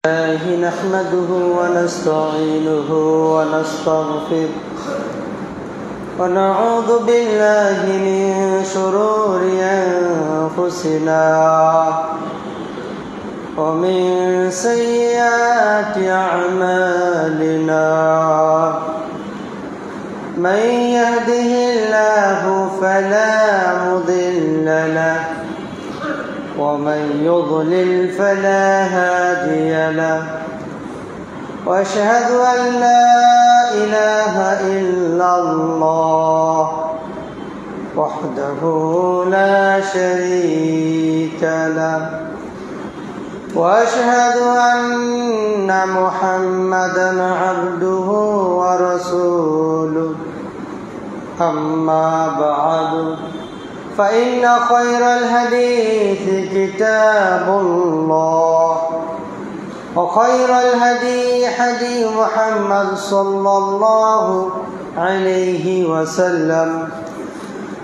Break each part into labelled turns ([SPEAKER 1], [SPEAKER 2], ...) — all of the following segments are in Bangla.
[SPEAKER 1] نحمده ونستعينه ونستغفره ونعوذ بالله من شرور أنفسنا ومن سيئات أعمالنا من يهده الله فلا مضل له ومن يضلل فلا هادي له وأشهد أن لا إله إلا الله وحده لا شريك له وأشهد أن محمدا عبده ورسوله أما بعد فإن خير الحديث كتاب الله وخير الهدي هدي محمد صلى الله عليه وسلم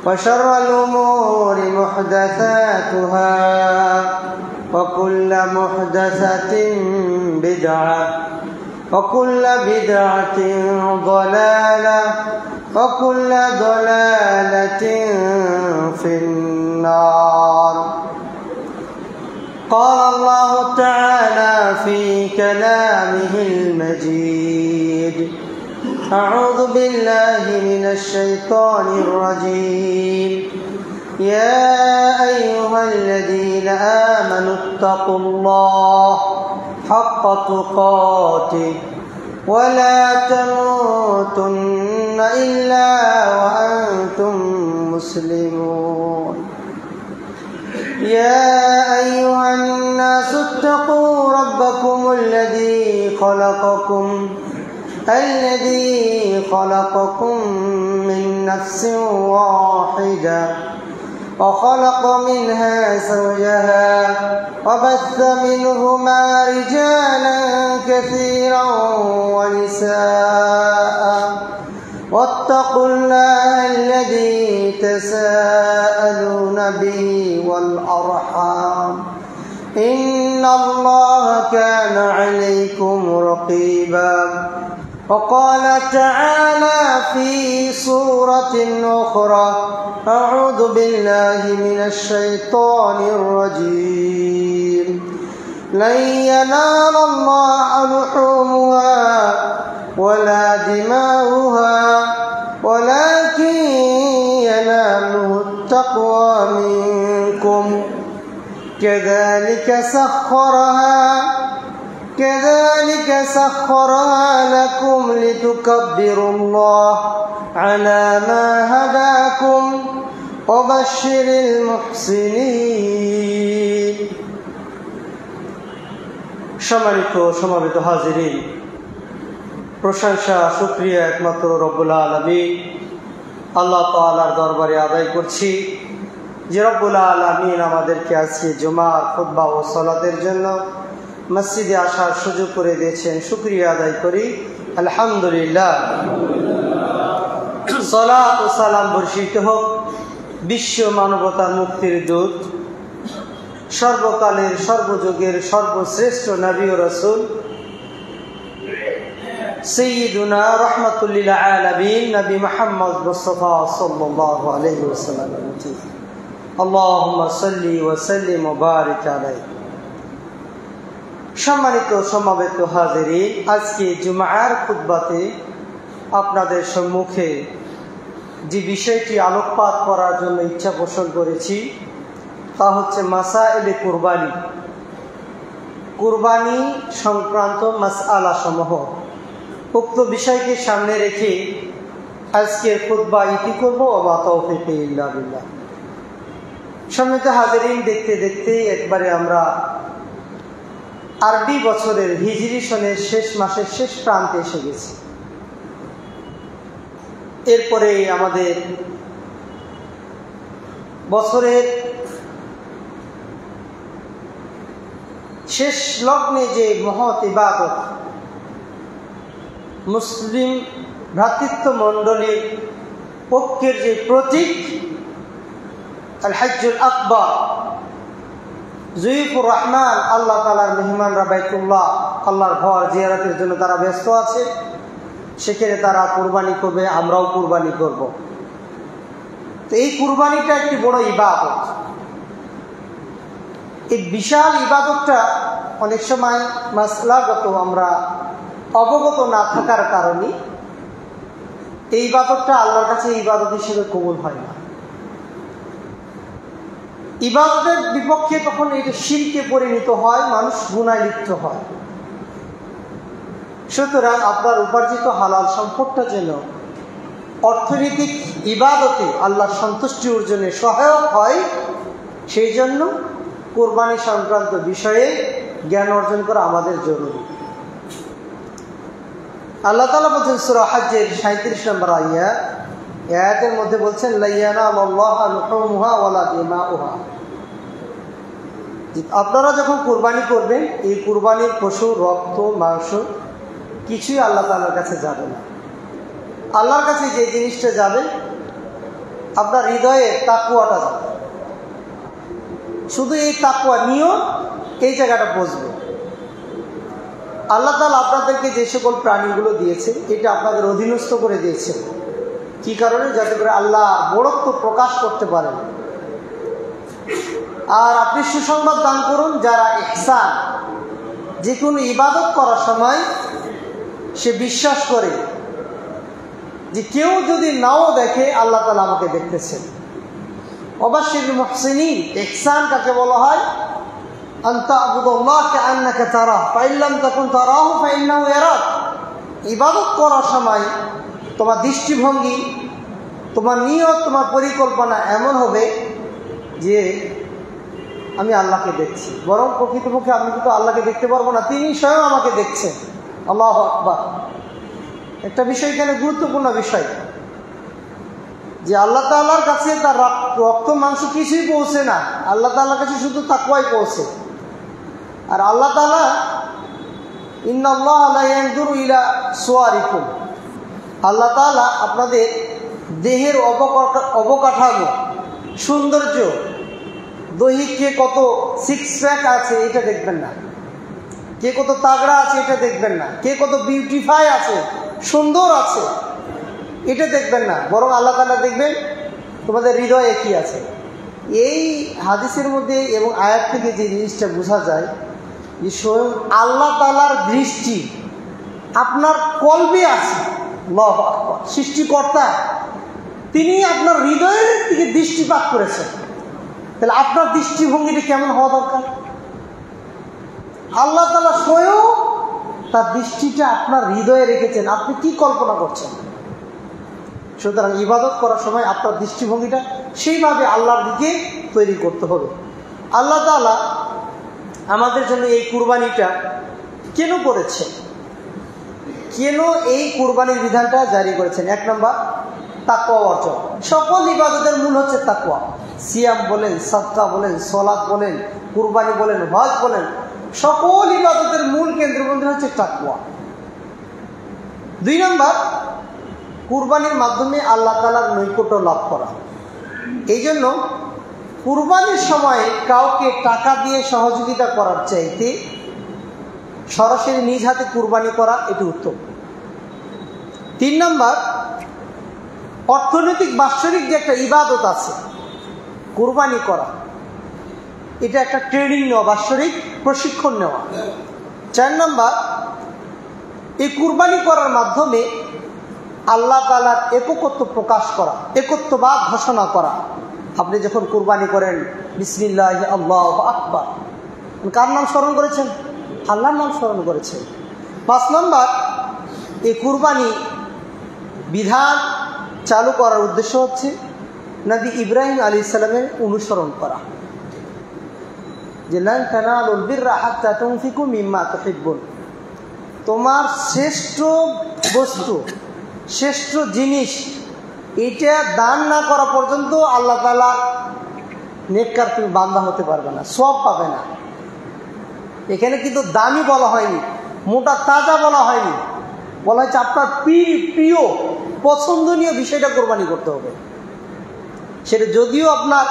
[SPEAKER 1] وشر الأمور محدثاتها وكل محدثة بدعة وكل بدعة ضلالة وكل ضلالة في النار. قال الله تعالى في كلامه المجيد: أعوذ بالله من الشيطان الرجيم. يا أيها الذين آمنوا اتقوا الله حق تقاته ولا تموتن إلا وأنتم مسلمون. يا أيها الناس اتقوا ربكم الذي خلقكم من نفس واحدة وخلق منها زوجها وبث منهما رجالا كثيرا ونساء واتقوا الله الذي تساءلون به والأرحام إن الله كان عليكم رقيبا. وقال تعالى في سورة أخرى: أعوذ بالله من الشيطان الرجيم. لن ينال الله لحومها ولا دماؤها ولكن يناله التقوى منكم. كذلك سخرها لكم لتكبروا الله على ما هداكم وبشر المحسنين. সম্মানিত সমাবেত হাজিরিন, প্রশংসা শুকরিয়া একমাত্র রব্বুল আলামিন আল্লাহ তাআলার দরবারে আদায় করছি যে রব্বুল আলামিন আমাদেরকে আজকে জুমার খুতবা ও সালাতের জন্য মসজিদে আসার সুযোগ করে দিয়েছেন। শুকরিয়া আদায় করি, আলহামদুলিল্লাহ। সালাত ও সালাম বর্ষিত হোক বিশ্ব মানবতার মুক্তির দূত, সর্বকালের সর্বযুগের সর্বশ্রেষ্ঠ নবী ও রাসূল সাইয়্যিদুনা রাহমাতুল আলামিন নবী মুহাম্মদ মুস্তাফা সাল্লাল্লাহু আলাইহি ওয়াসাল্লাম। আল্লাহুম্মা সাল্লি ওয়া সাল্লিম ওয়া বারিক আলাইহি। সম্মানিত সমাবেত হাজিরিন, আজকে জুমার খুতবাতে আপনাদের সম্মুখে যে বিষয়টি আলোকপাত করার জন্য ইচ্ছা পোষণ করেছি তা হচ্ছে মাসাইলে কুরবানি সংক্রান্ত মাসআলা সমূহ। উক্ত বিষয়কে সামনে রেখে আজকের খুতবা ইতি করব। ওয়া তাওফীক ইল্লা বিল্লাহ। সম্মানিত হাজিরিন, দেখতে দেখতে একবারে আমরা আরবি বছরের হিজরি সনের শেষ মাসের শেষ প্রান্তে এসে গেছি। এরপরে আমাদের বছরের শেষ লগ্নে যে মহৎ ইবাদত, মুসলিম ভ্রাতৃত্ব মণ্ডলীর পক্ষের যে প্রতীক আল হজ্জুল আকবার, জুইফুর রহমান, আল্লাহ তাআলার মেহমানরা বাইতুল্লাহ আল্লাহর ঘর জিয়ারতের জন্য তারা ব্যস্ত আছে, সেখানে তারা কুরবানি করবে, আমরাও কুরবানি করব। তো এই কুরবানিটা একটি বড় ইবাদত। এই বিশাল ইবাদতটা অনেক সময় মাসলাগত আমরা অবগত না থাকার কারণে এই ইবাদতটা আল্লাহর কাছে ইবাদত হিসেবে কবুল হয় না। ইবাদতের বিপক্ষে তখন এটা শিরকে পরিণত হয়, মানুষ গুনাহে লিপ্ত হয়। সুতরাং আপনার উপার্জিত হালাল সম্পদটা যেন অর্থনৈতিক ইবাদতে আল্লাহর সন্তুষ্টি অর্জনে সহায়ক হয়, সেই জন্য কোরবানি সংক্রান্ত বিষয়ে জ্ঞান অর্জন করা আমাদের জরুরি। আল্লাহ তাআলা বলছেন সূরা হজ্জের 37 নম্বর আয়াতের মধ্যে বলছেন, লা ইয়ানালুল্লাহু লুহুমুহা ওয়ালা দিমাউহা। আপনারা যখন কুরবানি করবেন, এই কুরবানির পশু রক্ত মাংস কিছুই আল্লাহ তাআলার কাছে যাবে না। আল্লাহর কাছে যে জিনিসটা যাবে, আপনার হৃদয়ে তাকওয়াটা যাবে। শুধু এই তাকওয়া নিয়ত এই জায়গাটা বুঝবে। আল্লাহ তাআলা আপনাদেরকে যে সকল প্রাণীগুলো দিয়েছে, এটা আপনাদের অধীনস্থ করে দিয়েছে। কি কারণে? যাতে করে আল্লাহ বড়ত্ব প্রকাশ করতে পারেন। আর আপনি সুসংবাদ দান করুন, যারা ইহসান, যে কোনো ইবাদত করার সময় সে বিশ্বাস করে যে কেউ যদি নাও দেখে, আল্লাহ তাআলা আমাকে দেখতেছেন। অবশ্যই মুহসিনিন, ইহসান কাকে বলা হয়? আনতা আবুদুল্লাহ কাআন্নাকা তারাহ ফাইন লাম তাকুন তারাহু ফাইন্নাহু ইয়ারাক। ইবাদত করার সময় তোমার দৃষ্টিভঙ্গি, তোমার নিয়ত, তোমার পরিকল্পনা এমন হবে যে আমি আল্লাহকে দেখছি। বরং প্রকৃতপক্ষে আমি কিন্তু আল্লাহকে দেখতে পারবো না, তিনি স্বয়ং আমাকে দেখছেন। আল্লাহু আকবার। একটা বিষয় এখানে গুরুত্বপূর্ণ বিষয়, যে আল্লাহ তাআলার কাছে তার রক্ত মাংস কিছুই পৌঁছে না, আল্লাহ তাআলার কাছে শুধু তাকওয়াই পৌঁছে। আর আল্লাহ তাআলা ইন্নাল্লাহা লা ইয়ানজুরু ইলা সুওয়ারিকুম, আল্লাহ তাআলা আপনাদের দেহের অবকাঠামো, সৌন্দর্য, দৈহিক কে কত সিক্স প্যাক আছে এটা দেখবেন না, কে কত তাগড়া আছে এটা দেখবেন না, কে কত বিউটিফাই আছে, সুন্দর আছে এটা দেখবেন না। বরং আল্লাহ তাআলা দেখবেন তোমাদের হৃদয়ে কি আছে। এই হাদিসের মধ্যে এবং আয়াত থেকে যে জিনিসটা বোঝা যায় যে স্বয়ং আল্লাহ তাআলার দৃষ্টি আপনার কলবে আছে। আল্লাহু আকবার। সৃষ্টিকর্তা তিনি আপনার হৃদয়ের দিকে দৃষ্টিপাত করেছেন। তাহলে আপনার দৃষ্টিভঙ্গিটা কেমন হওয়া দরকার? আল্লাহ তাআলা স্বয়ং তার দৃষ্টিটা আপনার হৃদয়ে রেখেছেন, আপনি কি কল্পনা করছেন? সুতরাং ইবাদত করার সময় আপনার দৃষ্টিভঙ্গিটা সেইভাবে আল্লাহর দিকে তৈরি করতে হবে। আল্লাহ তাআলা আমাদের জন্য এই কুরবানিটা কেন করেছেন, কেন এই কুরবানির বিধানটা জারি করেছেন? এক নম্বর, তাকওয়া অর্জন। সকল ইবাদতের মূল হচ্ছে তাকওয়া। সিয়াম বলেন, সাদকা বলেন, সালাত বলেন, কুরবানি বলেন, হজ বলেন, সকল ইবাদতের মূল কেন্দ্রবিন্দু হচ্ছে তাকওয়া। দুই নম্বর, কুরবানির মাধ্যমে আল্লাহ তাআলার নৈকট্য লাভ করা। এই জন্য কুরবানির সময় কাউকে টাকা দিয়ে সহযোগিতা করার চাইতে সরাসরি নিজ হাতে কুরবানি করা এটি উত্তম। তিন নম্বর, অর্থনৈতিক বাৎসরিক যে একটা ইবাদত আছে কুরবানি করা, এটা একটা ট্রেনিং নেওয়া, বাৎসরিক প্রশিক্ষণ নেওয়া। চার নম্বর, এই কুরবানি করার মাধ্যমে আল্লাহ তাআলার একত্ব প্রকাশ করা, একত্ববাদ ঘোষণা করা। আপনি যখন কুরবানি করেন, বিসমিল্লাহ আল্লাহু আকবার, কার নাম স্মরণ করেছেন? আল্লাহর নাম স্মরণ করেছেন। পাঁচ নম্বর, এই কুরবানি বিধান চালু করার উদ্দেশ্য হচ্ছে নবী ইব্রাহিম আলাইহিস সালামের অনুসরণ করা, যে লান তানালুল বিররা হাত্তা তুনফিকু মিম্মা তুহিব্বুন। তোমার শ্রেষ্ঠ বস্তু, শ্রেষ্ঠ জিনিস, এটা দান না করা পর্যন্ত আল্লাহ তাআলা নেককার তুমি বান্দা হতে পারবে না, সওয়াব পাবে না। এখানে কিন্তু দামি বলা হয়নি, মোটা তাজা বলা হয়নি, বলা হয়েছে আপনার প্রিয় পছন্দনীয় বিষয়টা কোরবানি করতে হবে। সেটা যদিও আপনার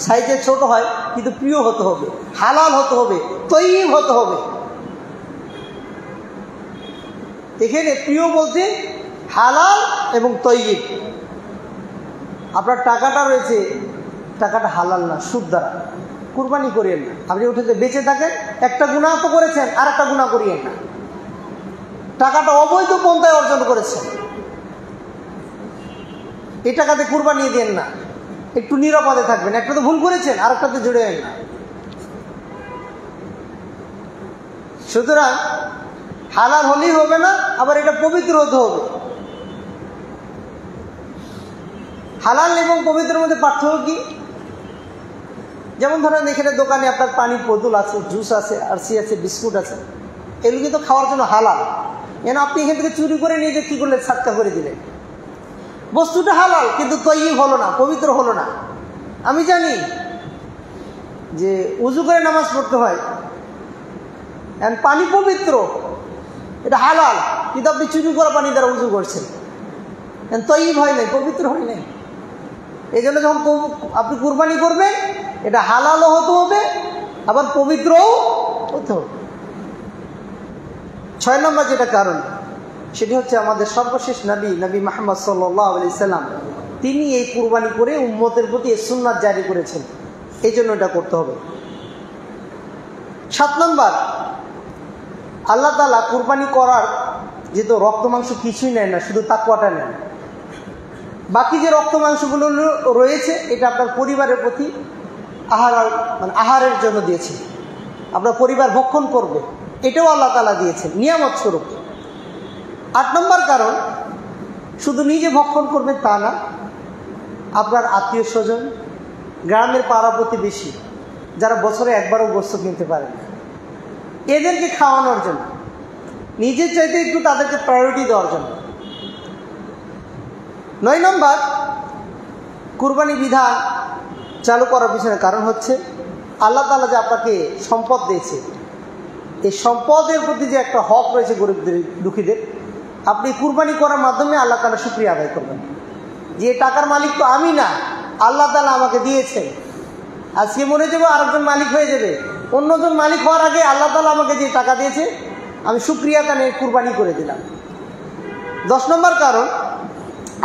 [SPEAKER 1] সাইজে ছোট হয়, কিন্তু প্রিয় হতে হবে, হালাল হতে হবে, তৈয়ব হতে হবে। এখানে প্রিয় বলতে হালাল এবং তৈয়ব। আপনার টাকাটা রয়েছে, টাকাটা হালাল না, সুদ দ্বারা কুরবানি করিয়েন না। আপনি উঠে বেঁচে থাকেন, একটা গুনাহ তো করেছেন, আর একটা গুনাহ করিয়েন না। টাকাটা অবৈধ পন্থায় অর্জন করেছেন, এই টাকাতে কুরবানি দেন না। একটু নিরাপদে থাকবেন, একটা তো ভুল করেছেন, আর একটাতে জুড়ে না। সুতরাং হালাল হলেই হবে না, আবার এটা পবিত্র হতে হবে। হালাল এবং পবিত্রের মধ্যে পার্থক্য কি? যেমন ধরেন এখানে দোকানে আপনার পানির বোতল আছে, জুস আছে, আরসি আছে, বিস্কুট আছে, এগুলো কিন্তু খাওয়ার জন্য হালাল। কেন আপনি এখান থেকে চুরি করে নিয়ে যে কি করলেন, সাতকা করে দিলেন। বস্তুটা হালাল কিন্তু তৈয়ব হলো না, পবিত্র হলো না। আমি জানি যে উজু করে নামাজ পড়তে হয়, পানি পবিত্র, এটা হালাল, কিন্তু আপনি চুরি করা পানি দ্বারা উজু করছেন, তৈয়ব হয় নাই, পবিত্র হয় নাই। এই জন্য যখন আপনি কুরবানি করবেন, এটা হালালও হতে হবে, আবার পবিত্রও হতে হবে। 6 নম্বর যেটা কারণ, সেটি হচ্ছে আমাদের সর্বশেষ নবী মুহাম্মদ সাল্লাল্লাহু আলাইহি সাল্লাম, তিনি এই কুরবানি করে উম্মতের প্রতি এই সুন্নাত জারি করেছেন, এই জন্য এটা করতে হবে। 7 নম্বর, আল্লাহ তাআলা কুরবানি করার যেহেতু রক্ত মাংস কিছুই নেয় না, শুধু তাকওয়াটা নেন। বাকি যে রক্ত মাংসগুলো রয়েছে, এটা আপনার পরিবারের প্রতি আহারের জন্য দিয়েছে, আপনার পরিবার ভক্ষণ করবে, এটাও আল্লাহ তাআলা দিয়েছেন নিয়ামত স্বরূপ। 8 নম্বর কারণ, শুধু নিজে ভক্ষণ করবেন তা না, আপনার আত্মীয় স্বজন, গ্রামের পাড়া প্রতিবেশী যারা বছরে একবারও গোশত কিনতে পারেন, এদেরকে খাওয়ানোর জন্য, নিজের চাইতে একটু তাদেরকে প্রায়োরিটি দেওয়ার জন্য। 9 নম্বর, কুরবানি বিধান চালু করার পিছনে কারণ হচ্ছে আল্লাহ তাআলা যে আপনাকে সম্পদ দিয়েছে, এই সম্পদের প্রতি যে একটা হক রয়েছে গরিবদের, দুঃখীদের, আপনি কুরবানি করার মাধ্যমে আল্লাহ তাআলা শুকরিয়া আদায় করবেন যে টাকার মালিক তো আমি না, আল্লাহ তাআলা আমাকে দিয়েছেন। আজকে মনে যাবে আরেকজন মালিক হয়ে যাবে, অন্যজন মালিক হওয়ার আগে আল্লাহ তাআলা আমাকে যে টাকা দিয়েছে, আমি শুকরিয়া তানে কুরবানি করে দিলাম। 10 নম্বর কারণ,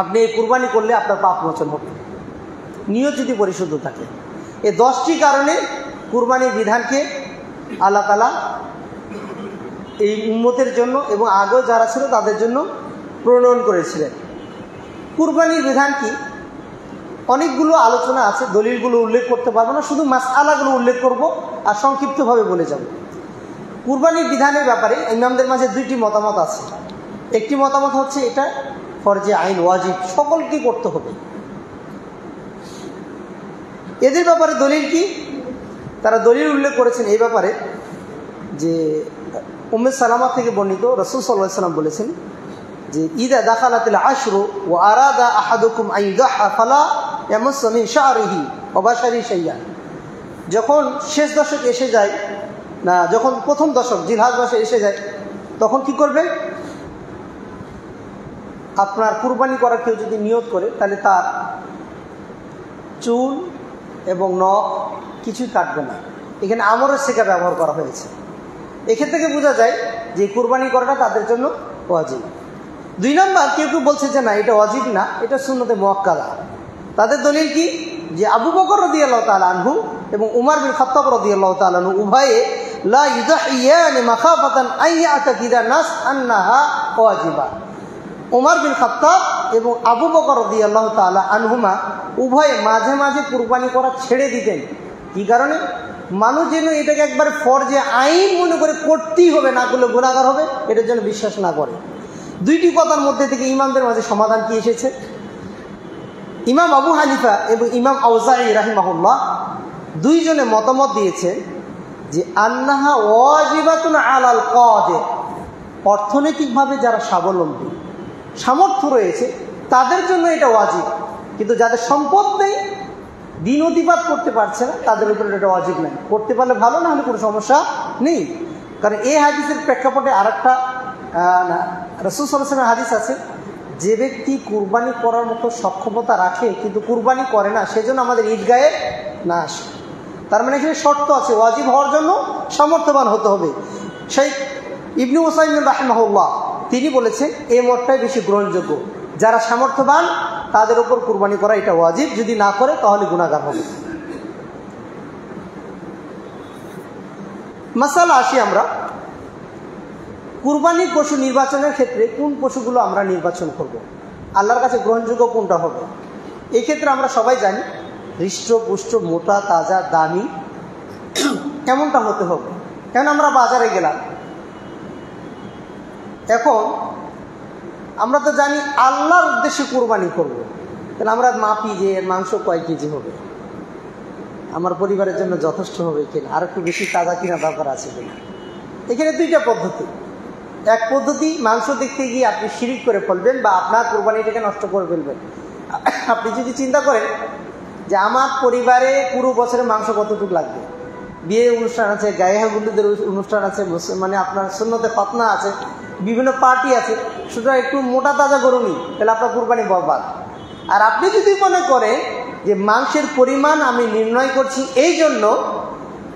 [SPEAKER 1] আপনি এই কুরবানি করলে আপনার পাপ মোচন হবে, নিয়ত যদি পরিশুদ্ধ থাকে। এই 10টি কারণে কুরবানির বিধানকে আল্লাহ তাআলা এই উম্মতের জন্য এবং আগেও যারা ছিল তাদের জন্য প্রণয়ন করেছিলেন। কুরবানির বিধান কি, অনেকগুলো আলোচনা আছে, দলিলগুলো উল্লেখ করতে পারবো না, শুধু মাসআলাগুলো উল্লেখ করব আর সংক্ষিপ্তভাবে বলে যাব। কুরবানির বিধানের ব্যাপারে ইমামদের মাঝে 2টি মতামত আছে। একটি মতামত হচ্ছে এটা ফরজে আইন, ওয়াজিব, সকলকে করতে হবে। এদের ব্যাপারে দলিল কি? তারা দলিল উল্লেখ করেছেন এই ব্যাপারে যে উম্মে সালামা থেকে বর্ণিত, রাসূল সাল্লাল্লাহু আলাইহি ওয়াসাল্লাম বলেছেন যে ইদা দাখালাতিল আশরু ওয়া আরাদা আহাদুকুম আন ইউযহা ফালা ইয়ামাসসু মিন শা'রিহি ওয়া বাশারি শাইআন। যখন শেষ দশক এসে যায় না, যখন প্রথম দশক জিলহজ মাসে এসে যায়, তখন কি করবে? আপনার কুরবানি করার কেউ যদি নিয়ত করে, তাহলে তার চুল এবং নখ কিছুই কাটবে না। এখানে আমরের শিকা ব্যবহার করা হয়েছে। এখান থেকে বোঝা যায় যে কুরবানি করাটা তাদের জন্য ওয়াজিব। 2 নম্বর, কেউ কেউ বলছে যে না, এটা ওয়াজিব না, এটা সুন্নতে মুআক্কাদা। তাদের দলিল কি? যে আবু বকর রাদিয়াল্লাহু তাআলা আনহু এবং উমর বিন খাত্তাব রাদিয়াল্লাহু তাআলা আনহু উভয়ে লা ইউযাহিয়ান মাখাফাতান আইয়াতাকিদা নাস আন্নাহা ওয়াজিবা। উমর বিন খাত্তাব এবং আবু বকর রাদিয়াল্লাহু তাআলা আনহুমা উভয়ে মাঝে মাঝে কুরবানি করা ছেড়ে দিতেন। কি কারণে? মানুষ যেন এটাকে একবার ফরজে আইন মনে করে করতেই হবে, না করলে গুনাহগার হবে, এটার জন্য বিশ্বাস না করে। 2টি কথার মধ্যে থেকে ইমামদের মাঝে সমাধান কি এসেছে? ইমাম আবু হানিফা এবং ইমাম আউজাঈ রাহিমাহুল্লাহ 2 জনে মতামত দিয়েছেন যে আন্নাহা ওয়াজিবাতুন আলাল কাদির, অর্থনৈতিকভাবে যারা স্বাবলম্বী, সামর্থ্য রয়েছে, তাদের জন্য এটা ওয়াজিব। কিন্তু যাদের সম্পদ নেই, দিন অতিপাত করতে পারছে না, তাদের উপর এটা ওয়াজিব নাই। করতে পারলে ভালো, না হলে কোনো সমস্যা নেই। কারণ এই হাদিসের প্রেক্ষাপটে আরেকটা রাসূল সাল্লাল্লাহু আলাইহি ওয়াসাল্লামের হাদিস আছে, যে ব্যক্তি কুরবানি করার মতো সক্ষমতা রাখে কিন্তু কুরবানি করে না, সেজন্য আমাদের ঈদগাহে না আসে। তার মানে এখানে শর্ত আছে, ওয়াজিব হওয়ার জন্য সামর্থ্যবান হতে হবে। শেখ ইবনে উসাইমিন রাহিমাহুল্লাহ তিনি বলেছেন এই মতটাই বেশি গ্রহণযোগ্য, যারা সামর্থ্যবান তাদের উপর কুরবানি করা এটা ওয়াজিব, যদি না করে তাহলে গুনাহগার হবে। মাসালা আসি আমরা, কুরবানির পশু নির্বাচনের ক্ষেত্রে কোন পশুগুলো আমরা নির্বাচন করব, আল্লাহর কাছে গ্রহণযোগ্য কোনটা হবে। এই ক্ষেত্রে আমরা সবাই জানি হৃষ্টপুষ্ট, মোটা, তাজা, দামি এমনটা হতে হবে। কেন আমরা বাজারে গেলাম, এখন আমরা তো জানি আল্লাহর উদ্দেশ্যে কুরবানি করব, তাহলে আমরা মাপি যে এর মাংস কয় কেজি হবে, আমার পরিবারের জন্য যথেষ্ট হবে কিনা, আর একটু বেশি তাজা কিনা দরকার আছে কিনা। এখানে দুইটা পদ্ধতি। এক পদ্ধতি, মাংস দেখতে গিয়ে আপনি শিরিক করে ফেলবেন বা আপনার কুরবানিটাকে নষ্ট করে ফেলবেন। আপনি যদি চিন্তা করেন যে আমার পরিবারে পুরো বছরে মাংস কতটুকু লাগবে, বিয়ে অনুষ্ঠান আছে, গায়ে হলুদের অনুষ্ঠান আছে, মানে আপনার সুন্নতে খতনা আছে, বিভিন্ন পার্টি আছে, সুতরাং একটু মোটা তাজা গরু নিই, তাহলে আপনার কুরবানি বরবাদ। আর আপনি যদি মনে করেন যে মাংসের পরিমাণ আমি নির্ণয় করছি এই জন্য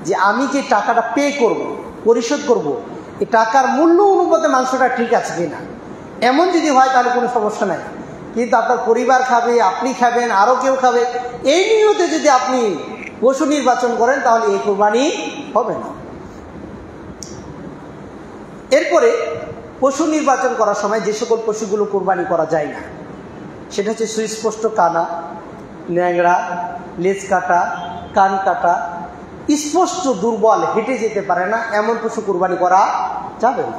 [SPEAKER 1] যে আমি যে টাকাটা পে করব, পরিশোধ করব, এই টাকার মূল্য অনুপাতে মাংসটা ঠিক আছে কিনা, এমন যদি হয় তাহলে কোনো সমস্যা নাই। কিন্তু আপনার পরিবার খাবে, আপনি খাবেন, আরও কেউ খাবে, এই নিয়তে যদি আপনি পশু নির্বাচন করেন তাহলে এই কুরবানি হবে না। এরপরে পশু নির্বাচন করার সময় যে সকল পশুগুলো কুরবানি করা যায় না সেটা হচ্ছে সুস্পষ্ট কানা, ন্যাংরা, লেজ কাটা, কান কাটা, স্পষ্ট দুর্বল, হেঁটে যেতে পারে না, এমন পশু কুরবানি করা যাবে না।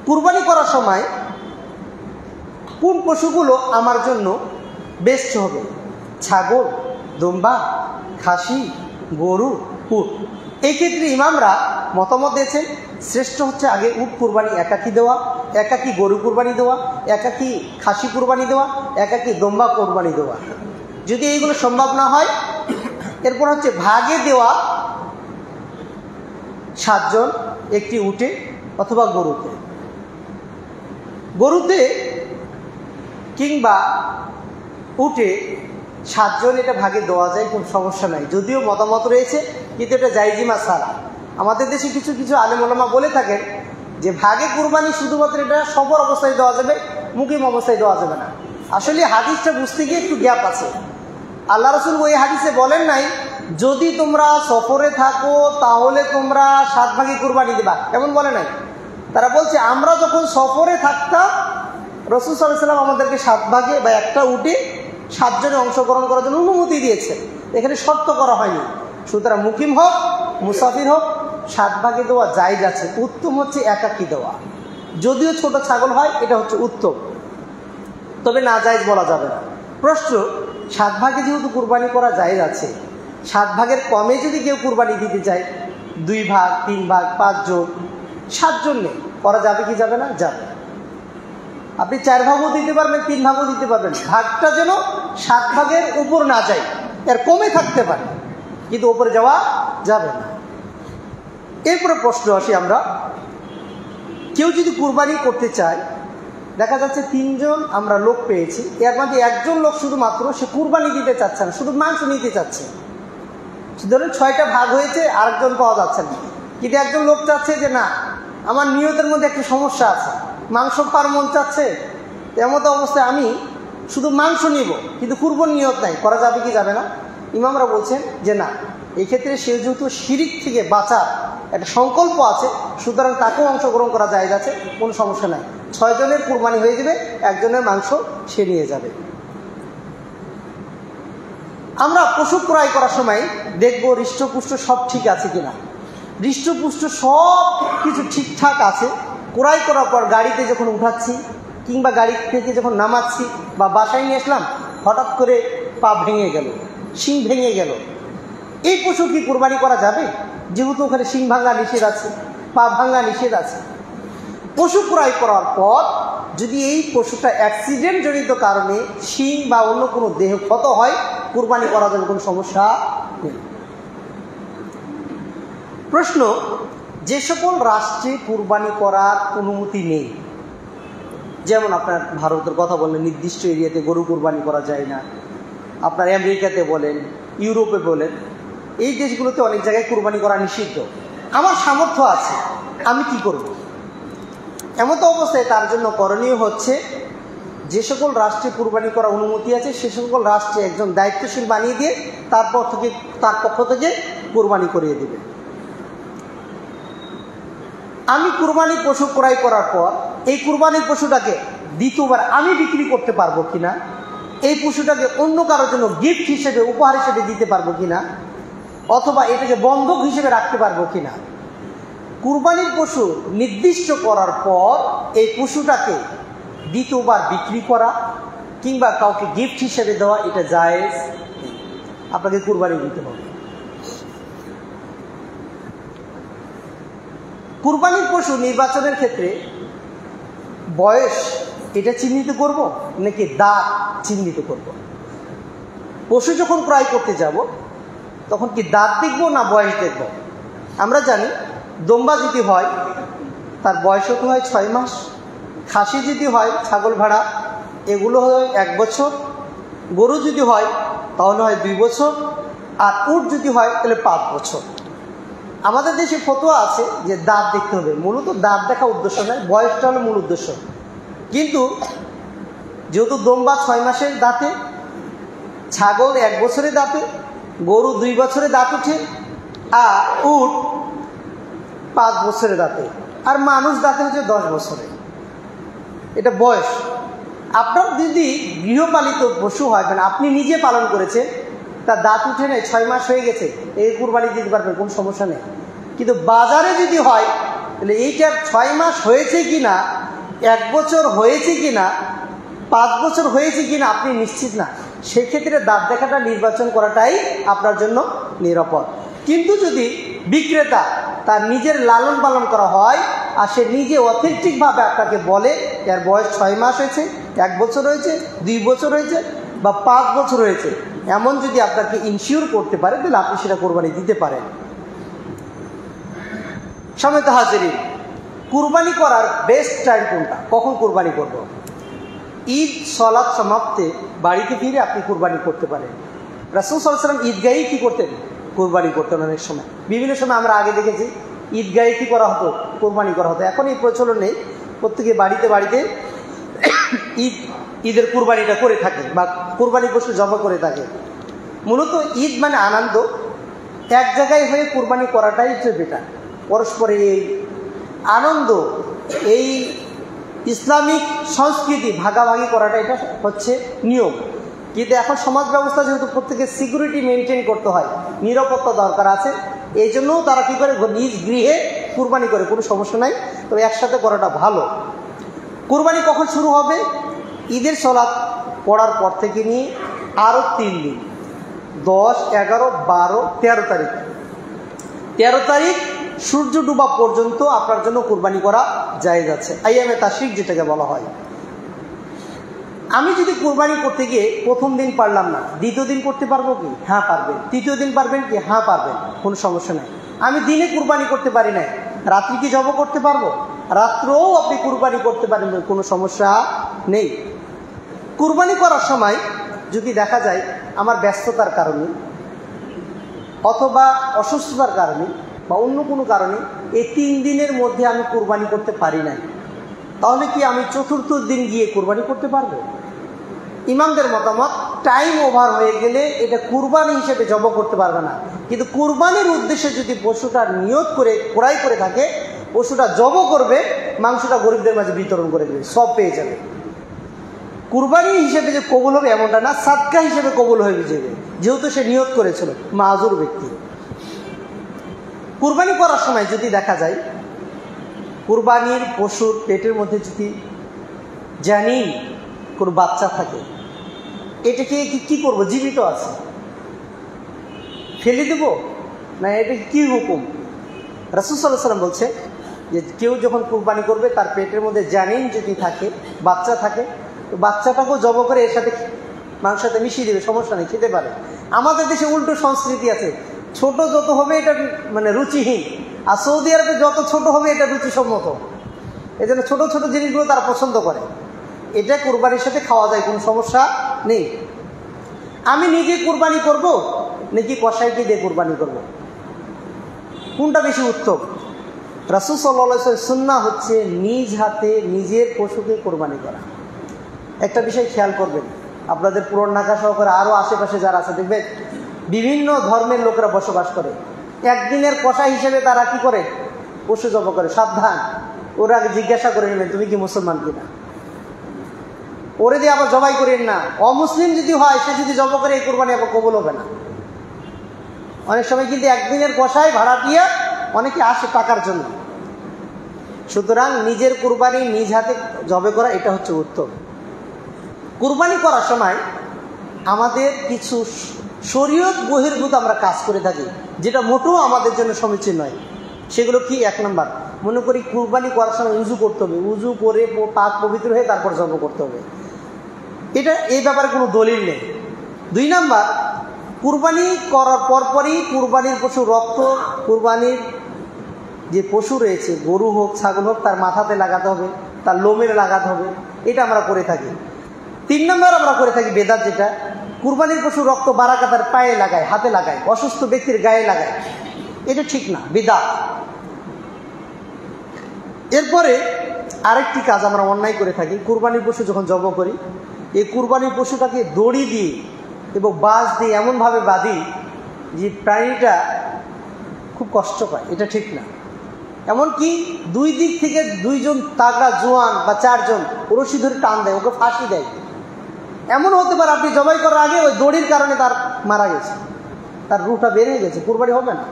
[SPEAKER 1] কুরবানি করার সময় কোন পশুগুলো আমার জন্য বেস্ট হবে, ছাগল, দুম্বা, খাসি, গরু, উট। এই ক্ষেত্রে ইমামরা মতামত দিয়েছেন শ্রেষ্ঠ হচ্ছে আগে উট কুরবানি একাকি দেওয়া, একাকি গরু কুরবানি দেওয়া, একাকি খাসি কুরবানি দেওয়া, একাকি দুম্বা কুরবানি দেওয়া। যদি এইগুলো সম্ভব না হয় এরপর হচ্ছে ভাগে দেওয়া 7 জন একটি উটে অথবা গরুতে। গরুতে কিংবা উটে 7 জন এটা ভাগে দেওয়া যায়, কোনো সমস্যা নাই, যদিও মতামত রয়েছে, কিন্তু এটা জায়েজি মাসআলা। আমাদের দেশে কিছু কিছু আলেম ওলামা বলে থাকেন যে ভাগে কুরবানি শুধুমাত্র এটা সফর অবস্থায় দেওয়া যাবে, মুকিম অবস্থায় দেওয়া যাবে না। আসলে হাদিসটা বুঝতে গিয়ে একটু গ্যাপ আছে। আল্লাহ রাসূল ওই হাদিসে বলেন নাই যদি তোমরা সফরে থাকো তাহলে তোমরা 7 ভাগে কুরবানি দিবা, এমন বলে নাই। তারা বলছে আমরা যখন সফরে থাকতাম রাসূল সাল্লাল্লাহু আলাইহি ওয়াসাল্লাম আমাদেরকে 7 ভাগে বা একটা উটে 7 জনে অংশগ্রহণ করার জন্য অনুমতি দিয়েছেন, এখানে শর্ত করা হয়নি। সুতরাং মুকিম হোক মুসাফির হোক 7 ভাগে দেওয়া জায়েজ আছে। উত্তম হচ্ছে একাকি দেওয়া, যদিও ছোট ছাগল হয় এটা হচ্ছে উত্তম, তবে না জায়েজ বলা যাবে না। প্রশ্ন, 7 ভাগে যেহেতু কুরবানি করা জায়েজ আছে, 7 ভাগের কমে যদি কেউ কুরবানি দিতে চায় 2 ভাগ, 3 ভাগ, 5 জন, 7 জন নেই, করা যাবে কি যাবে না? যাবে। আপনি 4 ভাগও দিতে পারবেন, 3 ভাগও দিতে পারবেন, ভাগটা যেন 7 ভাগের উপর না যায়, এর কমে থাকতে পারে কিন্তু উপরে যাওয়া যাবে না। এরপরে প্রশ্ন আসি আমরা, কেউ যদি কুরবানি করতে চায়, দেখা যাচ্ছে 3 জন আমরা লোক পেয়েছি, এর মধ্যে একজন লোক শুধুমাত্র সে কুরবানি দিতে চাচ্ছে না, শুধু মাংস নিতে চাচ্ছে। ধরুন 6টা ভাগ হয়েছে, আরেকজন পাওয়া যাচ্ছে না, কিন্তু একজন লোক চাচ্ছে যে না আমার নিয়তের মধ্যে একটা সমস্যা আছে, মাংস খাওয়ার মন চাচ্ছে, এমতো অবস্থায় আমি শুধু মাংস নিব কিন্তু কুরবানি নিয়ত নাই, করা যাবে কি যাবে না? ইমামরা বলছেন যে না, এই ক্ষেত্রে সে যেহেতু শিরিক থেকে বাঁচার একটা সংকল্প আছে, সুতরাং তাকেও অংশগ্রহণ করা যায় যাচ্ছে, কোনো সমস্যা নাই। 6 জনের কুরবানি হয়ে যাবে, একজনের মাংস সে নিয়ে যাবে। আমরা পশু ক্রয় করার সময় দেখব হৃষ্টপুষ্ট সব ঠিক আছে কিনা। হৃষ্টপুষ্ট সব কিছু ঠিকঠাক আছে, ক্রয় করার পর গাড়িতে যখন উঠাচ্ছি কিংবা গাড়ি থেকে যখন নামাচ্ছি বা বাসায় নিয়ে আসলাম, হঠাৎ করে পা ভেঙে গেল, শিং ভেঙে গেল, এই পশু কি কুরবানি করা যাবে? যেহেতু ওখানে শিং ভাঙা নিষেধ আছে, পা ভাঙা নিষেধ আছে। পশু ক্রয় করার পর যদি এই পশুটা অ্যাক্সিডেন্ট জনিত কারণে শিং বা অন্য কোনো দেহ ক্ষত হয়, কুরবানি করা যাবে, কোনো সমস্যা নেই। প্রশ্ন, যে সকল রাষ্ট্রে কুরবানি করার অনুমতি নেই, যেমন আপনার ভারতের কথা বললেন নির্দিষ্ট এরিয়াতে গরু কুরবানি করা যায় না, আপনার আমেরিকাতে বলেন, ইউরোপে বলেন, এই দেশগুলোতে অনেক জায়গায় কুরবানি করা নিষিদ্ধ। আমার সামর্থ্য আছে, আমি কি করব? এমত অবস্থায় তার জন্য করণীয় হচ্ছে যে সকল রাষ্ট্রে কুরবানি করার অনুমতি আছে সে সকল রাষ্ট্রে একজন দায়িত্বশীল বানিয়ে দিয়ে তার পক্ষ থেকে কুরবানি করিয়ে দেবে। আমি কুরবানি পশু ক্রয় করার পর এই কুরবানির পশুটাকে দ্বিতীয়বার আমি বিক্রি করতে পারবো কিনা, এই পশুটাকে অন্য কারোর জন্য গিফট হিসেবে উপহার হিসেবে দিতে পারবো কিনা, অথবা এটাকে বন্ধক হিসেবে রাখতে পারবো কিনা। কুরবানির পশু নির্দিষ্ট করার পর এই পশুটাকে দ্বিতীয়বার বিক্রি করা কিংবা কাউকে গিফট হিসেবে দেওয়া এটা জায়েজ। আপনাকে কুরবানি দিতে হবে। কুরবানির পশু নির্বাচনের ক্ষেত্রে বয়স এটা চিহ্নিত করব নাকি দাঁত চিহ্নিত করব? পশু যখন ক্রয় করতে যাব তখন কি দাঁত দেখব না বয়স দেখব? আমরা জানি দম্বা যদি হয় তার বয়স হতে হয় 6 মাস, খাসি যদি হয় ছাগল ভেড়া এগুলো হয় 1 বছর, গরু যদি হয় তাহলে হয় 2 বছর, আর উট যদি হয় তাহলে 5 বছর। আমাদের দেশে ফতোয়া আছে যে দাঁত দেখতে হবে। মূলত দাঁত দেখা উদ্দেশ্য নয়, বয়সটা হলো মূল উদ্দেশ্য। কিন্তু যেহেতু দম্বা 6 মাসের দাঁতে, ছাগল 1 বছরে দাঁতে, গরু 2 বছরে দাঁত ওঠে, আর উট 5 বছরে দাঁতে, আর মানুষ দাঁতে হচ্ছে 10 বছরে। এটা বয়স। আপনার যদি গৃহপালিত পশু হয়, মানে আপনি নিজে পালন করেছেন, তার দাঁত উঠে নেই, 6 মাস হয়ে গেছে, এই কুরবানি দিতে পারবেন, কোনো সমস্যা নেই। কিন্তু বাজারে যদি হয় তাহলে এইটার 6 মাস হয়েছে কিনা, 1 বছর হয়েছে কিনা, 5 বছর হয়েছে কিনা আপনি নিশ্চিত না, সেক্ষেত্রে দাঁত দেখাটা নির্বাচন করাটাই আপনার জন্য নিরাপদ। কিন্তু যদি বিক্রেতা তার নিজের লালন পালন করা হয় আর সে নিজে অথেন্টিকভাবে আপনাকে বলে এর বয়স 6 মাস হয়েছে, 1 বছর হয়েছে, 2 বছর হয়েছে বা 5 বছর হয়েছে, এমন যদি আপনাকে ইনশিওর করতে পারে তাহলে আপনি সেটা কোরবানি দিতে পারেন। সম্মানিত হাজিরিন, কুরবানি করার বেস্ট টাইম কোনটা, কখন কুরবানি করব? ঈদ সলাৎ সমাপ্তে বাড়িতে ফিরে আপনি কুরবানি করতে পারেন। রাসূল সাল্লাল্লাহু আলাইহি ওয়াসাল্লাম ঈদগাহেই কী করতেন? কুরবানি করতেন। অনেক সময় বিভিন্ন সময় আমরা আগে দেখেছি ঈদগাহে কী করা হতো? কুরবানি করা হতো। এখন এই প্রচলন নেই, প্রত্যেকে বাড়িতে বাড়িতে ঈদের কুরবানিটা করে থাকে বা কুরবানি পশু জমা করে থাকে। মূলত ঈদ মানে আনন্দ, এক জায়গায় হয়ে কুরবানি করাটাই হচ্ছে বেটার। পরস্পরে এই আনন্দ, এই ইসলামিক সংস্কৃতি ভাগাভাগি করাটা এটা হচ্ছে নিয়ম। কিন্তু এখন সমাজ ব্যবস্থা যেহেতু প্রত্যেকের সিকিউরিটি মেনটেন করতে হয়, নিরাপত্তা দরকার আছে, এই জন্যও তারা কী করে নিজ গৃহে কুরবানি করে, কোনো সমস্যা নাই, তবে একসাথে করাটা ভালো। কুরবানি কখন শুরু হবে? ঈদের সলাৎ পড়ার পর থেকে নিয়ে আরও 3 দিন, 10, 11, 12, 13 তারিখ। 13 তারিখ সূর্য ডুবা পর্যন্ত আপনার জন্য কুরবানি করা জায়েজ আছে, আইয়ামে তাশরিক যেটাকে বলা হয়। আমি যদি কুরবানি করতে গিয়ে প্রথম দিন পারলাম না, দ্বিতীয় দিন করতে পারবো কি? হ্যাঁ পারবেন। তৃতীয় দিন পারবেন কি? হ্যাঁ পারবেন, কোনো সমস্যা নেই। আমি দিনে কুরবানি করতে পারি না, রাত্রি কি জব করতে পারবো? রাত্রেও আপনি কুরবানি করতে পারেন, কোনো সমস্যা নেই। কুরবানি করার সময় যদি দেখা যায় আমার ব্যস্ততার কারণে অথবা অসুস্থতার কারণে বা অন্য কোনো কারণে এই 3 দিনের মধ্যে আমি কুরবানি করতে পারি নাই, তাহলে কি আমি চতুর্থ দিন গিয়ে কুরবানি করতে পারবো? ইমামদের মতামত টাইম ওভার হয়ে গেলে এটা কুরবানি হিসেবে জব করতে পারবে না, কিন্তু কুরবানির উদ্দেশ্যে যদি পশুটা নিয়ত করে ক্রয় করে থাকে, পশুটা জব করবে, মাংসটা গরিবদের মাঝে বিতরণ করে দেবে, সব পেয়ে যাবে। কুরবানি হিসেবে যে কবুল হবে এমনটা না, সাদকা হিসেবে কবুল হয়ে যাবে, যেহেতু সে নিয়ত করেছিল, মাযুর ব্যক্তি। কুরবানি করার সময় যদি দেখা যায় কুরবানির পশুর পেটের মধ্যে যদি জানিন কোনো বাচ্চা থাকে, এটাকে কি করব? জীবিত আছে, ফেলে দেব না এটা কি হুকুম? রাসূল সাল্লাল্লাহু আলাইহি ওয়াসাল্লাম বলছে যে কেউ যখন কুরবানি করবে তার পেটের মধ্যে জানিন যদি থাকে, বাচ্চা থাকে, তো বাচ্চাটাকেও জব করে এর সাথে মাংসের সাথে মিশিয়ে দেবে, সমস্যা নেই, খেতে পারে। আমাদের দেশে উল্টো সংস্কৃতি আছে, ছোট যত হবে এটা মানে রুচিহীন, আর সৌদি আরবে যত ছোট হবে এটা রুচিসম্মত। এই জন্য ছোটো ছোটো জিনিসগুলো তারা পছন্দ করে। এটা কুরবানির সাথে খাওয়া যায়, কোনো সমস্যা নেই। আমি নিজে কুরবানি করব নাকি কসাইকে দিয়ে কুরবানি করব? কোনটা বেশি উত্তম? রাসূল সাল্লাল্লাহু আলাইহি ওয়াসাল্লাম সুন্নাহ হচ্ছে নিজ হাতে নিজের পশুকে কোরবানি করা। একটা বিষয় খেয়াল করবেন, আপনাদের পুরন ঢাকা সহকারে আরও আশেপাশে যারা আছে দেখবেন বিভিন্ন ধর্মের লোকেরা বসবাস করে। একদিনের কষা হিসেবে তারা কি করে? পশু জব করে। সাবধান, ওরা আগে জিজ্ঞাসা করে নেবেন তুমি কি মুসলমান কিনা। ওরে দিয়ে আবার জবাই করেন না। অমুসলিম যদি হয়, সে যদি জব করে, এই কোরবানি আবার কবুল হবে না। অনেক সময় কিন্তু একদিনের কষায় ভাড়া দিয়ে অনেকে আসে টাকার জন্য। সুতরাং নিজের কুরবানি নিজ হাতে জবে করা, এটা হচ্ছে উত্তম। কুরবানি করার সময় আমাদের কিছু শরীয়ত বহির্ভূত আমরা কাজ করে থাকি, যেটা মোটেও আমাদের জন্য সমীচীন নয়। সেগুলো কি? 1 নম্বর, মনে করি কুরবানি করার সময় উজু করতে হবে, উজু করে পাক পবিত্র হয়ে তারপর জব করতে হবে। এই ব্যাপারে কোনো দলিল নেই। 2 নম্বর, কুরবানি করার পরপরই কুরবানির পশু রক্ত, কুরবানির যে পশু রয়েছে, গরু হোক ছাগল হোক, তার মাথাতে লাগাতে হবে, তার লোমের লাগাতে হবে। এটা আমরা করে থাকি। 3 নম্বর আমরা করে থাকি বেদাত, যেটা কুরবানির পশু রক্ত বারাকাতার পায়ে লাগায়, হাতে লাগায়, অসুস্থ ব্যক্তির গায়ে লাগায়। এটা ঠিক না, বিদআত। এরপরে আরেকটি কাজ আমরা অন্যায় করে থাকি, কুরবানির পশু যখন জব করি, এই কুরবানির পশুটাকে দড়ি দিয়ে এবং বাঁশ দিয়ে এমনভাবে বাঁধি যে প্রাণীটা খুব কষ্ট পায়। এটা ঠিক না। এমনকি 2 দিক থেকে 2 জন তাগড়া জোয়ান বা 4 জন রশি ধরে টান দেয়, ওকে ফাঁসি দেয়। এমন হতে পারে আপনি জবাই করার আগে ওই দড়ির কারণে তার মারা গেছে, তার রুহটা বের হয়ে গেছে, কুরবানি হবে না।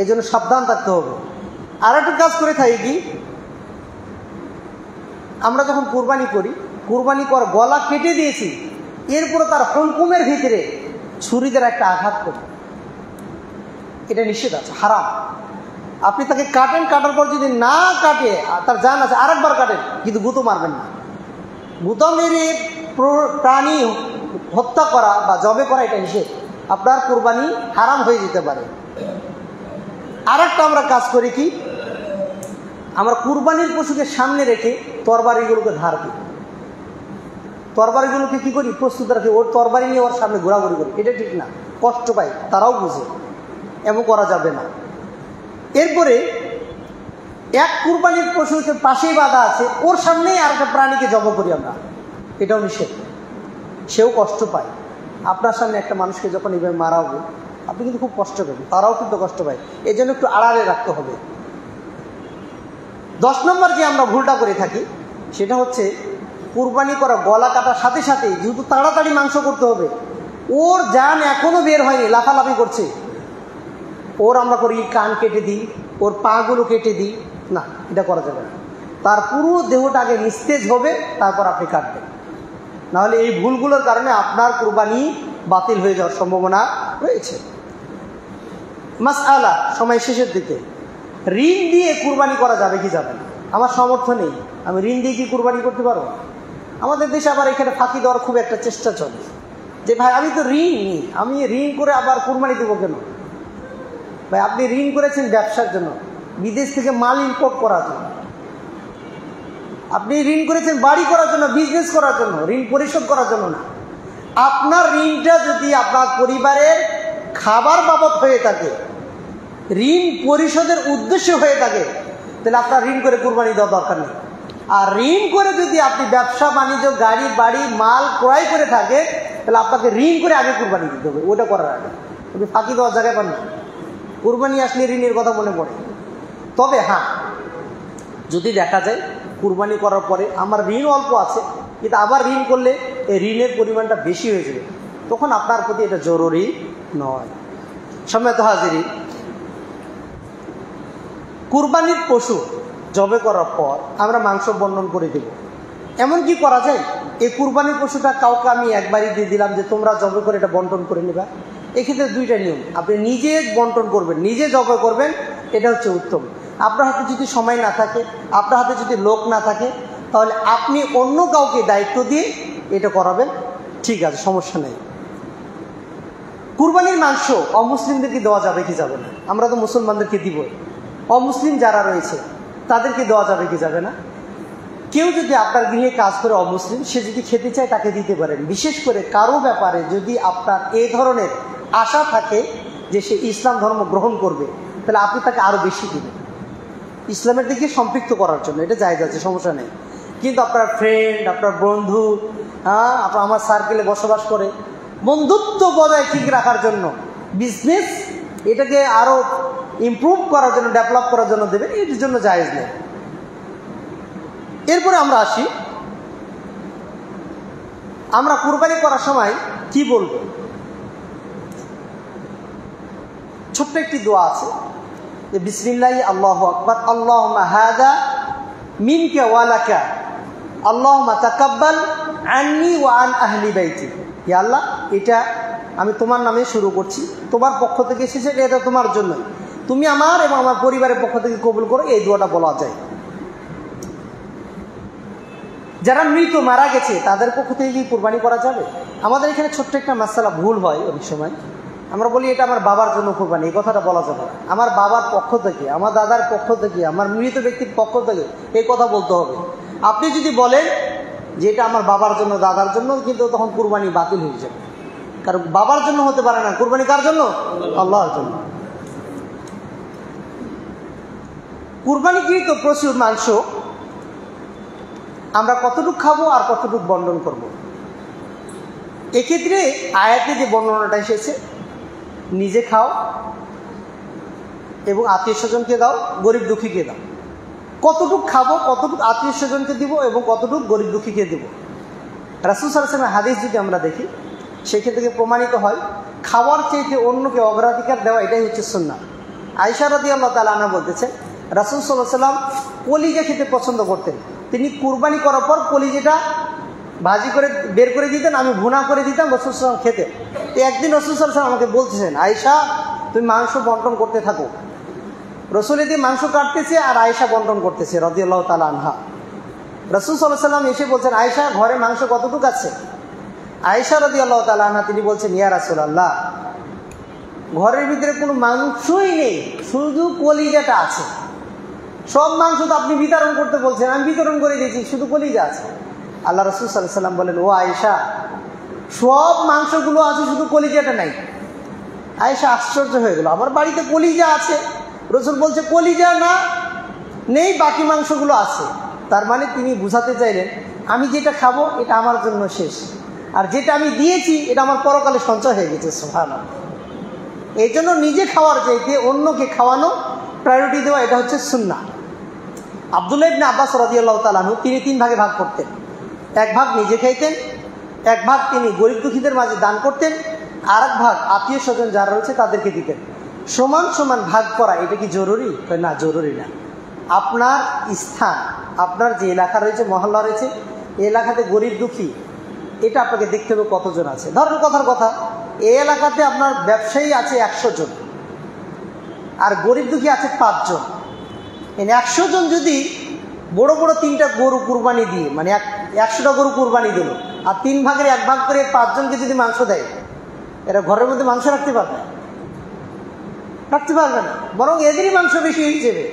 [SPEAKER 1] এই জন্য সাবধান থাকতে হবে। আর একটা কাজ করে থাকি কি, আমরা যখন কুরবানি করি, কুরবানি কর গলা কেটে দিয়েছি, এরপরে তার হুলকুমের ভিতরে ছুরি দ্বারা একটা আঘাত করি, এটা নিষেধ আছে, হারাম। আপনি তাকে কাটেন, কাটার পর যদি না কাটে, তার জান আছে, আরেকবার কাটেন, কিন্তু গুঁতো মারবেন না। গুঁতো মেরে প্রাণী হত্যা করা বা জবে করা এটা নিষেধ। আপনার কুরবানি হারাম হয়ে যেতে পারে। আরেকটা আমরা কাজ করি কি, আমরা কুরবানির পশুকে সামনে রেখে তরবারিগুলোকে ধার দিই। তরবারিগুলোকে কি করি? প্রস্তুত রাখি, ওর তরবারি নিয়ে ওর সামনে ঘোরাঘুরি করি। এটা ঠিক না, কষ্ট পায়, তারাও বুঝে, এমন করা যাবে না। এরপরে এক কুরবানির পশুকে পাশেই বাঁধা আছে, ওর সামনেই আর একটা প্রাণীকে জব করি আমরা, এটাও নিষেধ। সেও কষ্ট পায়। আপনার সামনে একটা মানুষকে যখন এভাবে মারা হবে, আপনি কিন্তু খুব কষ্ট পাবেন, তারাও কিন্তু কষ্ট পায়। এই জন্য একটু আড়ালে রাখতে হবে। 10 নম্বর যে আমরা ভুলটা করে থাকি, সেটা হচ্ছে কুরবানি করা গলা কাটার সাথে সাথে যেহেতু তাড়াতাড়ি মাংস করতে হবে, ওর জান এখনো বের হয়নি, লাফালাফি করছে, ওর আমরা করি কান কেটে দিই, ওর পাগুলো কেটে দিই। না, এটা করা যাবে না। তার পুরো দেহটা আগে নিস্তেজ হবে, তারপর আপনি কাটবেন। নাহলে এই ভুলগুলোর কারণে আপনার কুরবানি বাতিল হয়ে যাওয়ার সম্ভাবনা রয়েছে। মাসআলা, সময় শেষের দিকে, ঋণ দিয়ে কুরবানি করা যাবে কি যাবে না? আমার সামর্থ্য নেই, আমি ঋণ দিয়ে কি কুরবানি করতে পারবো? আমাদের দেশে আবার এখানে ফাঁকি দেওয়ার খুব একটা চেষ্টা চলে, যে ভাই আমি তো ঋণ নিই, আমি ঋণ করে আবার কুরবানি দেবো কেন? ভাই আপনি ঋণ করেছেন ব্যবসার জন্য, বিদেশ থেকে মাল ইম্পোর্ট করার জন্য। আপনি ঋণ করেছেন বাড়ি করার জন্য, বিজনেস করার জন্য, ঋণ পরিশোধ করার জন্য না। আপনার ঋণটা যদি আপনার পরিবারের খাবার বাবদ হয়ে থাকে, ঋণ পরিশোধের উদ্দেশ্য হয়ে থাকে, তাহলে আপনার ঋণ করে কুরবানি দেওয়া দরকার নেই। আর ঋণ করে যদি আপনি ব্যবসা বাণিজ্য, গাড়ি বাড়ি মাল ক্রয় করে থাকে, তাহলে আপনাকে ঋণ করে আগে কুরবানি দিতে হবে, ওটা করার আগে। আপনি ফাঁকি দেওয়ার জায়গায় পান না। কুরবানি আসলে ঋণের কথা মনে পড়ে। তবে হ্যাঁ, যদি দেখা যায় কুরবানি করার পরে আমার ঋণ অল্প আছে, কিন্তু আবার ঋণ করলে এই ঋণের পরিমাণটা বেশি হয়ে যাবে, তখন আপনার প্রতি এটা জরুরি নয়। সম্মানিত হাজিরিন, কুরবানির পশু জবে করার পর আমরা মাংস বন্টন করে দেব। এমন কি করা যায়, এই কুরবানির পশুটা কাউকে আমি একবারই দিয়ে দিলাম যে তোমরা জবে করে এটা বন্টন করে নেবা। এক্ষেত্রে 2টা নিয়ম, আপনি নিজে বন্টন করবেন, নিজে জবে করবেন, এটা হচ্ছে উত্তম। আপনার হাতে যদি সময় না থাকে, আপনার হাতে যদি লোক না থাকে, তাহলে আপনি অন্য কাউকে দায়িত্ব দিয়ে এটা করাবেন, ঠিক আছে, সমস্যা নেই। কুরবানির মাংস অমুসলিমদেরকে দেওয়া যাবে কি যাবে না? আমরা তো মুসলমানদেরকে দিব, অমুসলিম যারা রয়েছে তাদেরকে দেওয়া যাবে কি যাবে না? কেউ যদি আপনার গৃহে কাজ করে অমুসলিম, সে যদি খেতে চায় তাকে দিতে পারেন। বিশেষ করে কারো ব্যাপারে যদি আপনার এই ধরনের আশা থাকে যে সে ইসলাম ধর্ম গ্রহণ করবে, তাহলে আপনি তাকে আরো বেশি দিবেন। ইসলামের দিকে সম্পৃক্ত করার জন্য, এটা জায়েজ আছে, সমস্যা নেই। কিন্তু আপনার ফ্রেন্ড, আপনার বন্ধু, আপনার আমার সার্কেলে বসবাস করে, বন্ধুত্ব বজায় ঠিক রাখার জন্য, বিজনেস এটাকে আরো ইমপ্রুভ করার জন্য, ডেভেলপ করার জন্য দেবেন, এটার জন্য জায়েজ নেই। এরপরে আমরা আসি, আমরা কুরবানি করার সময় কি বলবো? ছোট্ট একটি দোয়া আছে যে বিসমিল্লাহি আল্লাহু আকবার, আল্লাহুম্মা হাযা মিনকা ওয়া লাকা, আল্লাহুম্মা তাকাব্বাল আন্নী ওয়া আন আহলি বাইতি। হে আল্লাহ, এটা আমি তোমার নামে শুরু করছি, তোমার পক্ষ থেকে এসেছে, এটা তোমার জন্য, তুমি আমার এবং আমার পরিবারের পক্ষ থেকে কবুল করো। এই দোয়াটা বলা যায়। যারা মৃত মারা গেছে তাদের পক্ষ থেকে কি কুরবানি করা যাবে? আমাদের এখানে ছোট্ট একটা মাসালা ভুল হয় অনেক সময়, আমরা বলি এটা আমার বাবার জন্য কুরবানি। এই কথাটা বলা যাবে না। আমার বাবার পক্ষ থেকে, আমার দাদার পক্ষ থেকে, আমার মৃত ব্যক্তির পক্ষ থেকে এই কথা বলতে হবে। আপনি যদি বলেন যে এটা আমার বাবার জন্য, দাদার জন্য, কিন্তু তখন কুরবানি বাতিল হয়ে যাবে। কারণ বাবার জন্য হতে পারে না, কুরবানি কার জন্য? আল্লাহর জন্য। কুরবানিকৃত প্রচুর মাংস আমরা কতটুকু খাবো আর কতটুকু বন্টন করব? এক্ষেত্রে আয়াতে যে বর্ণনাটা এসেছে, নিজে খাও এবং আত্মীয় স্বজনকে দাও, গরিব দুঃখীকে দাও। কতটুকু খাবো, কতটুকু আত্মীয় স্বজনকে দিব এবং কতটুকু গরিব দুঃখীকে দেব। রাসূল সাল্লাল্লাহু আলাইহি ওয়াসাল্লামের হাদিস যদি আমরা দেখি, সেখান থেকে প্রমাণিত হয় খাওয়ার চাইতে অন্যকে অগ্রাধিকার দেওয়া এটাই হচ্ছে সুন্নাহ। আয়েশা রাদিয়াল্লাহু তাআলা আনহা বলতেছেন, রাসূল সাল্লাল্লাহু আলাইহি ওয়াসাল্লাম কলিজা খেতে পছন্দ করতেন। তিনি কুরবানি করার পর কলিজাটা ভাজি করে বের করে দিতেন, আমি ভুনা করে দিতাম, রাসূল সাল্লাল্লাহু আলাইহি ওয়াসাল্লাম খেতেন। তো একদিন রাসূল সাল্লাল্লাহু আলাইহি ওয়াসাল্লাম আমাকে বলতেছেন, আয়েশা তুমি মাংস বন্টন করতে থাকো। রাসূল এদিকে মাংস কাটতেছে আর আয়েশা বন্টন করতেছে রাদিয়াল্লাহু তাআলা আনহা। রাসূল সাল্লাল্লাহু আলাইহি ওয়াসাল্লাম এসে বলছেন, আয়েশা ঘরে মাংস কতটুকু আছে? আয়েশা রাদিয়াল্লাহু তাআলা আনহা তিনি বলছেন, ইয়া রাসূলুল্লাহ, ঘরের ভিতরে কোনো মাংসই নেই, শুধু কলিজাটা আছে। সব মাংস তো আপনি বিতরণ করতে বলছেন, আমি বিতরণ করে দিয়েছি, শুধু কলিজা আছে। আল্লাহ রাসূল সাল্লাল্লাহু আলাইহি ওয়াসাল্লাম বলেন, ও আয়েশা, সব মাংসগুলো আছে, শুধু কলিজাটা নাই। আয়েশা আশ্চর্য হয়ে গেল, আমার বাড়িতে কলিজা আছে, রাসূল বলছে কলিজা না নেই, বাকি মাংসগুলো আছে। তার মানে তিনি বুঝাতে চাইলেন আমি যেটা খাবো এটা আমার জন্য শেষ, আর যেটা আমি দিয়েছি এটা আমার পরকালে সঞ্চয় হয়ে গেছে। সুবহানাল্লাহ। এই জন্য নিজে খাওয়ার চাইতে অন্যকে খাওয়ানো, প্রায়োরিটি দেওয়া, এটা হচ্ছে সুন্নাহ। আব্দুল্লাহ ইবনে আব্বাস রাদিয়াল্লাহু তাআলা আনহু তিনি 3 ভাগে ভাগ করতেন। এক ভাগ নিজে খাইতেন, এক ভাগ তিনি গরিব দুঃখীদের মাঝে দান করতেন, আর এক ভাগ আত্মীয় স্বজন যারা রয়েছে তাদেরকে দিতেন। সমান সমান ভাগ করা এটা কি জরুরি? না, জরুরি না। আপনার স্থান, আপনার যে এলাকা রয়েছে, মহল্লা রয়েছে, এই এলাকাতে গরিব দুঃখী এটা আপনাকে দেখতে হবে কতজন আছে। ধরেন কথার কথা, এই এলাকাতে আপনার ব্যবসায়ী আছে 100 জন আর গরিব দুঃখী আছে 5 জন। 100 জন যদি বড় বড় 3টা গরু কুরবানি দিয়ে, মানে 100টা গরু কুরবানি দিল, আর 3 ভাগের 1 ভাগ করে 5 জনকে যদি মাংস দেয়, এরা ঘরের মধ্যে মাংস রাখতে পারবে না, রাখতে পারবে না, বরং এদেরই মাংস বেশি হয়ে যাবে।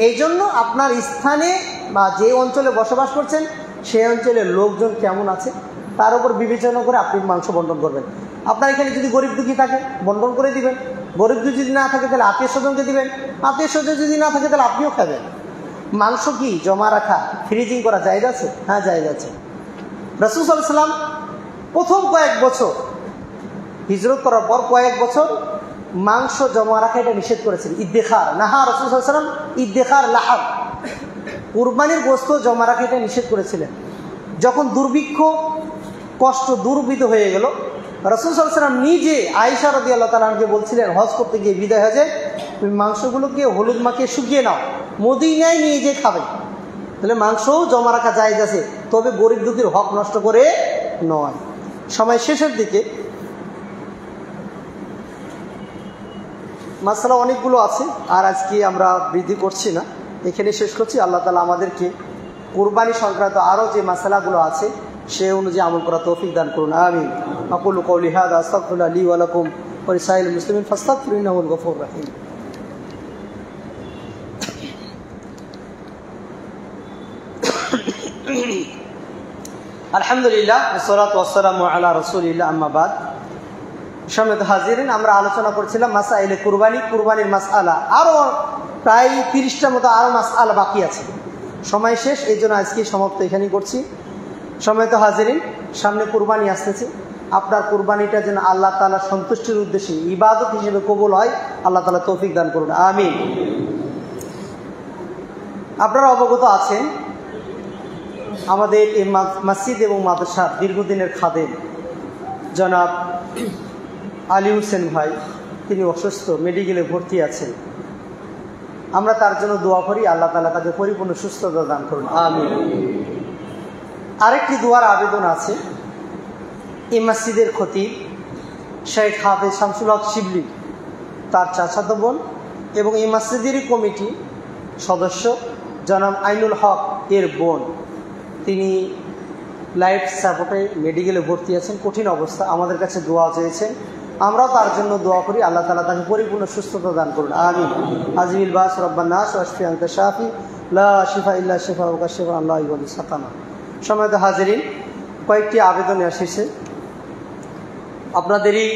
[SPEAKER 1] এই জন্য আপনার স্থানে বা যে অঞ্চলে বসবাস করছেন সেই অঞ্চলের লোকজন কেমন আছে তার উপর বিবেচনা করে আপনি মাংস বন্টন করবেন। আপনার এখানে যদি গরিব দুঃখী থাকে বন্টন করে দিবেন, গরিব দুঃখী যদি না থাকে তাহলে আত্মীয় স্বজনকে দিবেন, আত্মীয় স্বজন যদি না থাকে তাহলে আপনিও খাবেন। মাংস কি জমা রাখা, ফ্রিজিং করা জায়েজ আছে? হ্যাঁ, জায়েজ আছে। রাসূল সাল্লাল্লাহু আলাইহি ওয়াসাল্লাম প্রথম কয়েক বছর হিজরত করার পর কয়েক বছর মাংস জমা রাখা এটা নিষেধ করেছেন। ইদ্দেখার নাহা রাসূল সাল্লাল্লাহু আলাইহি ওয়াসাল্লাম ইদ্দেখার লাহাব, কুরবানির গোশত জমা রাখা এটা নিষেধ করেছিলেন। যখন দুর্ভিক্ষ কষ্ট দুর্বিধ হয়ে গেল, রাসূল সাল্লাল্লাহু আলাইহি ওয়াসাল্লাম নিজে আয়েশা রাদিয়াল্লাহু তাআলা আনহাকে বলছিলেন, হজ করতে গিয়ে বিদায় হজে তুমি মাংসগুলোকে হলুদ মাখিয়ে শুকিয়ে নাও, মদিনায় নিয়ে যেয়ে খাবে। তাহলে মাংসও জমা রাখা জায়েজ আছে, তবে গরিব দুঃখীর হক নষ্ট করে নয়। সময় শেষের দিকে, মাসআলা অনেকগুলো আছে আর আজকে আমরা বৃদ্ধি করছি না, এখানে শেষ করছি। আল্লাহ তাআলা আমাদেরকে কুরবানি সংক্রান্ত আরও যে মাসআলাগুলো আছে সে অনুযায়ী আমল করা তৌফিক দান করুন। আমিন। আকুলু কওলি হাযা আস্তাগফিরুল্লাহ লি ওয়া লাকুম ওয়া লিসাইরিল মুসলিমিন ফাস্তাগফিরুহু ইন্নাহুল গফুরুর রহিম। আলহামদুলিল্লাহ ওয়াসসালাতু ওয়াসসালামু আলা রাসূলিল্লাহ, আম্মা বাদ। সম্মানিত হাজিরিন, আমরা আলোচনা করছিলাম মাসাইলে কুরবানি, কুরবানির মাসআলা। আরও প্রায় 30টার মতো আরও মাসআলা বাকি আছে, সময় শেষ, এই জন্য আজকে সমাপ্ত এখানেই করছি। সম্মানিত হাজিরিন, সামনে কুরবানি আসতেছে, আপনার কুরবানিটা যেন আল্লাহ তাআলার সন্তুষ্টির উদ্দেশ্যে ইবাদত হিসেবে কবুল হয়, আল্লাহ তাআলা তৌফিক দান করুন, আমিন। আপনারা অবগত আছেন আমাদের এই মসজিদ এবং মাদ্রাসার দীর্ঘদিনের খাদেম জনাব আলী হোসেন ভাই, তিনি অসুস্থ, মেডিকেলে ভর্তি আছেন। আমরা তার জন্য দোয়া করি, আল্লাহ তাআলা তাকে পরিপূর্ণ সুস্থতা দান করুন, আমিন। আরেকটি দোয়ার আবেদন আছে, এই মসজিদের খতিব শেখ হাফেজ শামসুল হক শিবলি, তার চাচাতো বোন এবং এই মসজিদেরই কমিটি সদস্য জনাব আইনুল হক এর বোন, তিনি লাইফ সাপোর্টে মেডিকেলে ভর্তি আছেন, কঠিন অবস্থা, আমাদের কাছে দোয়া চেয়েছেন, আমরাও তার জন্য দোয়া করি, আল্লাহ তাআলা তাকে পরিপূর্ণ সুস্থতা দান করুন, আমিন। আজিবিল বাস রব্বান নাস ওয়াশফি আনতা শাফি লা শিফা ইল্লা শিফাউকা শিফাআন লা ইউগাদিরু সাকামা। সম্মানিত হাজিরিন, কয়েকটি আবেদন এসেছে, আপনাদেরই